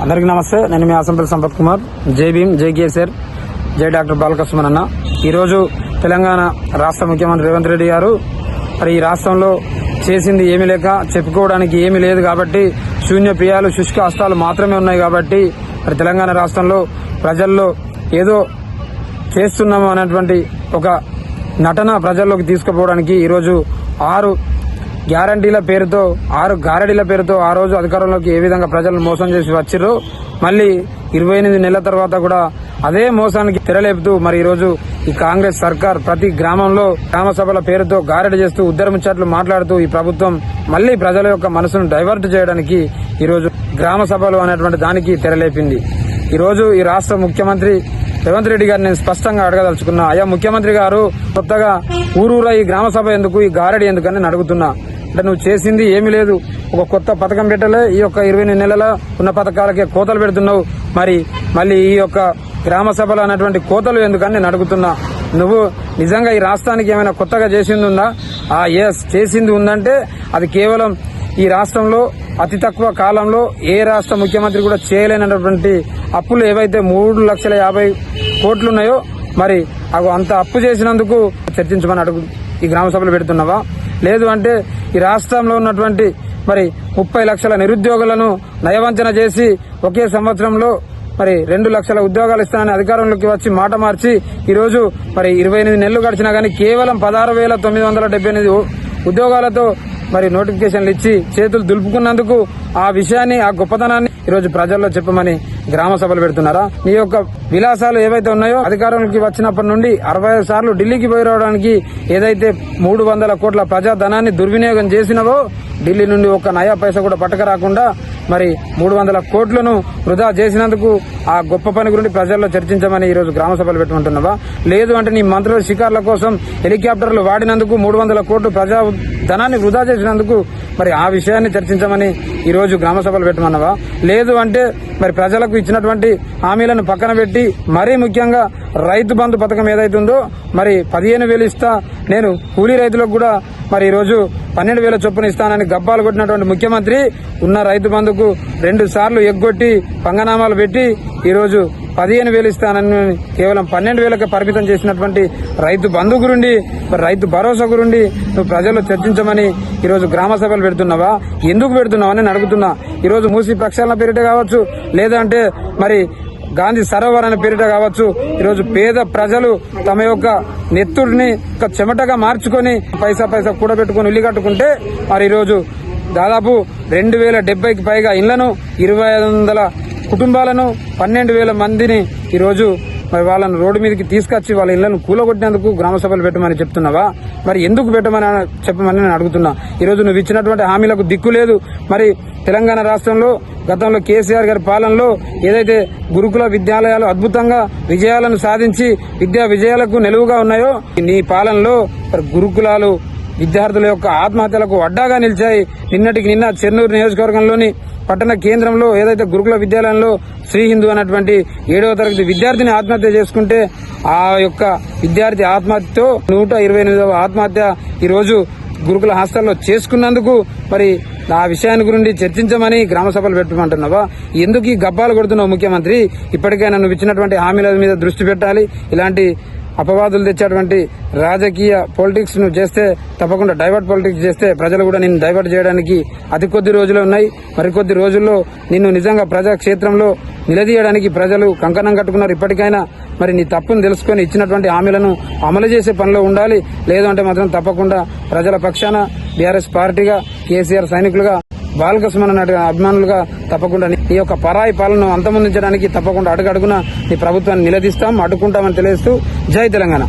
అందరికీ నమస్తే. నేను మీ అసంపల్లి సంపత్ కుమార్. జై భీమ్, జై కేసీఆర్, జై డాక్టర్ బాలకృష్ణ అన్న. ఈరోజు తెలంగాణ రాష్ట్ర ముఖ్యమంత్రి రేవంత్ రెడ్డి గారు మరి ఈ రాష్ట్రంలో చేసింది ఏమీ లేక చెప్పుకోవడానికి ఏమీ లేదు కాబట్టి శూన్య ప్రియాలు శుష్క హస్తాలు మాత్రమే ఉన్నాయి కాబట్టి మరి తెలంగాణ రాష్ట్రంలో ప్రజల్లో ఏదో చేస్తున్నాము అనేటువంటి ఒక నటన ప్రజల్లోకి తీసుకుపోవడానికి ఈరోజు 6 గ్యారంటీల పేరుతో 6 గారడీల పేరుతో ఆ రోజు అధికారంలోకి ఏ విధంగా ప్రజలను మోసం చేసి వచ్చిర్రో మళ్లీ 28 నెలల తర్వాత కూడా అదే మోసానికి తెరలేపుతూ మరి ఈరోజు ఈ కాంగ్రెస్ సర్కార్ ప్రతి గ్రామంలో గ్రామ సభల పేరుతో గారడి చేస్తూ ఉద్దరముచ్చట్లు మాట్లాడుతూ ఈ ప్రభుత్వం మళ్లీ ప్రజల యొక్క మనసును డైవర్ట్ చేయడానికి ఈరోజు గ్రామ సభలు అనేటువంటి దానికి తెరలేపింది. ఈరోజు ఈ రాష్ట్ర ముఖ్యమంత్రి రేవంత్ రెడ్డి గారిని నేను స్పష్టంగా అడగదలుచుకున్నా. అయ్యా ముఖ్యమంత్రి గారు, కొత్తగా ఊరూరా ఈ గ్రామ సభ ఎందుకు, ఈ గారడి ఎందుకని నేను అడుగుతున్నా. అంటే నువ్వు చేసింది ఏమీ లేదు, ఒక కొత్త పథకం పెట్టలే, ఈ యొక్క 28 నెలల ఉన్న పథకాలకే కోతలు పెడుతున్నావు, మరి మళ్ళీ ఈ యొక్క గ్రామ సభలు అనేటువంటి కోతలు ఎందుకని నేను అడుగుతున్నా. నువ్వు నిజంగా ఈ రాష్ట్రానికి ఏమైనా కొత్తగా చేసింది ఉందా? చేసింది ఉందంటే అది కేవలం ఈ రాష్ట్రంలో అతి తక్కువ కాలంలో ఏ రాష్ట్ర ముఖ్యమంత్రి కూడా చేయలేనటువంటి అప్పులు ఏవైతే 3,50,00,000 ఉన్నాయో మరి అంత అప్పు చేసినందుకు చర్చించమని అడుగు ఈ గ్రామ సభలు పెడుతున్నావా? లేదు అంటే ఈ రాష్ట్రంలో ఉన్నటువంటి మరి 30 లక్షల నిరుద్యోగులను నయవంచన చేసి ఒకే సంవత్సరంలో మరి 2 లక్షల ఉద్యోగాలు ఇస్తానని అధికారంలోకి వచ్చి మాట మార్చి ఈరోజు మరి 28 నెలలు గడిచినా గానీ కేవలం 16,978 ఉద్యోగాలతో మరి నోటిఫికేషన్లు ఇచ్చి చేతులు దులుపుకున్నందుకు ఆ విషయాన్ని, ఆ గొప్పతనాన్ని ఈరోజు ప్రజల్లో చెప్పమని గ్రామ సభలు పెడుతున్నారా? నీ యొక్క విలాసాలు ఏవైతే ఉన్నాయో అధికారంలోకి వచ్చినప్పటి నుండి 65 సార్లు ఢిల్లీకి పోయి రావడానికి ఏదైతే 300 కోట్ల ప్రజాధనాన్ని దుర్వినియోగం చేసినవో ఢిల్లీ నుండి ఒక్క నయా పైసా కూడా పట్టకరాకుండా మరి 300 కోట్లను వృధా చేసినందుకు ఆ గొప్ప పని గురించి ప్రజల్లో చర్చించమని ఈరోజు గ్రామ సభలు పెట్టమంటున్నావా? లేదు అంటే నీ మంత్రుల షికార్ల కోసం హెలికాప్టర్లు వాడినందుకు 300 కోట్లు ప్రజా ధనాన్ని వృధా చేసినందుకు మరి ఆ విషయాన్ని చర్చించమని ఈరోజు గ్రామ సభలు పెట్టమన్నావా? లేదు అంటే మరి ప్రజలకు ఇచ్చినటువంటి హామీలను పక్కన పెట్టి మరీ ముఖ్యంగా రైతు బంధు పథకం ఏదైతుందో మరి 15,000 ఇస్తా, నేను కూలీ రైతులకు కూడా మరి ఈరోజు 12,000 చొప్పున ఇస్తానని గబ్బాలు కొట్టినటువంటి ముఖ్యమంత్రి ఉన్న రైతు బంధుకు 2 సార్లు ఎగ్గొట్టి పంగనామాలు పెట్టి ఈరోజు 15,000 ఇస్తానని కేవలం 12,000కే పరిమితం చేసినటువంటి రైతు బంధు గురించి, రైతు భరోసా గురించి నువ్వు ప్రజల్లో చర్చించమని ఈరోజు గ్రామ సభలు పెడుతున్నావా? ఎందుకు పెడుతున్నావు అని నేను అడుగుతున్నా. ఈరోజు మూసీ ప్రక్షాళన పేరిట కావచ్చు, లేదంటే మరి గాంధీ సరోవర్ అనే పేరిట కావచ్చు, ఈరోజు పేద ప్రజలు తమ యొక్క నెత్తుడిని ఒక చెమటగా మార్చుకొని పైసా కూడబెట్టుకుని ఇల్లు కట్టుకుంటే మరి ఈరోజు దాదాపు 2,070కి పైగా ఇళ్లను, 2,500 కుటుంబాలను, 12,000 మందిని ఈరోజు మరి వాళ్ళను రోడ్డు మీదకి తీసుకొచ్చి వాళ్ళ ఇళ్లను కూలగొట్టినందుకు గ్రామ సభలు పెట్టమని చెప్తున్నావా? మరి ఎందుకు పెట్టమని చెప్పమని నేను అడుగుతున్నా. ఈరోజు నువ్వు ఇచ్చినటువంటి హామీలకు దిక్కు లేదు. మరి తెలంగాణ రాష్ట్రంలో గతంలో కేసీఆర్ గారి పాలనలో ఏదైతే గురుకుల విద్యాలయాలు అద్భుతంగా విజయాలను సాధించి విద్యా విజయాలకు నిలువుగా ఉన్నాయో నీ పాలనలో గురుకులాలు విద్యార్థుల యొక్క ఆత్మహత్యలకు అడ్డాగా నిలిచాయి. నిన్నటికి నిన్న చెన్నూరు నియోజకవర్గంలోని పట్టణ కేంద్రంలో ఏదైతే గురుకుల విద్యాలయంలో శ్రీ హిందూ అన్నటువంటి 7వ తరగతి విద్యార్థిని ఆత్మహత్య చేసుకుంటే ఆ యొక్క విద్యార్థి ఆత్మహత్యతో 128వ ఆత్మహత్య ఈరోజు గురుకుల హాస్టల్లో చేసుకున్నందుకు మరి ఆ విషయాన్ని గురించి చర్చించమని గ్రామ సభలు పెట్టమంటున్నావా? ఎందుకు ఈ గబ్బాలు కొడుతున్నావు ముఖ్యమంత్రి? ఇప్పటికైనా నువ్వు ఇచ్చినటువంటి హామీల మీద దృష్టి పెట్టాలి. ఇలాంటి అపవాదులు తెచ్చేటువంటి రాజకీయ పాలిటిక్స్ నువ్వు చేస్తే, తప్పకుండా డైవర్ట్ పాలిటిక్స్ చేస్తే ప్రజలు కూడా నిన్ను డైవర్ట్ చేయడానికి అతి కొద్ది రోజులు ఉన్నాయి. మరికొద్ది రోజుల్లో నిన్ను నిజంగా ప్రజాక్షేత్రంలో నిలదీయడానికి ప్రజలు కంకణం కట్టుకున్నారు. ఇప్పటికైనా మరి నీ తప్పును తెలుసుకుని ఇచ్చినటువంటి హామీలను అమలు చేసే పనిలో ఉండాలి. లేదంటే మాత్రం తప్పకుండా ప్రజల పక్షాన బీఆర్ఎస్ పార్టీగా, కేసీఆర్ సైనికులుగా, బాలకృష్ణ అభిమానులుగా తప్పకుండా ఈ యొక్క పరాయి పాలనను అంతమొందించడానికి తప్పకుండా అడుగడుగున నీ ప్రభుత్వాన్ని నిలదీస్తాం, అడ్డుకుంటామని తెలియజేస్తూ జై తెలంగాణ.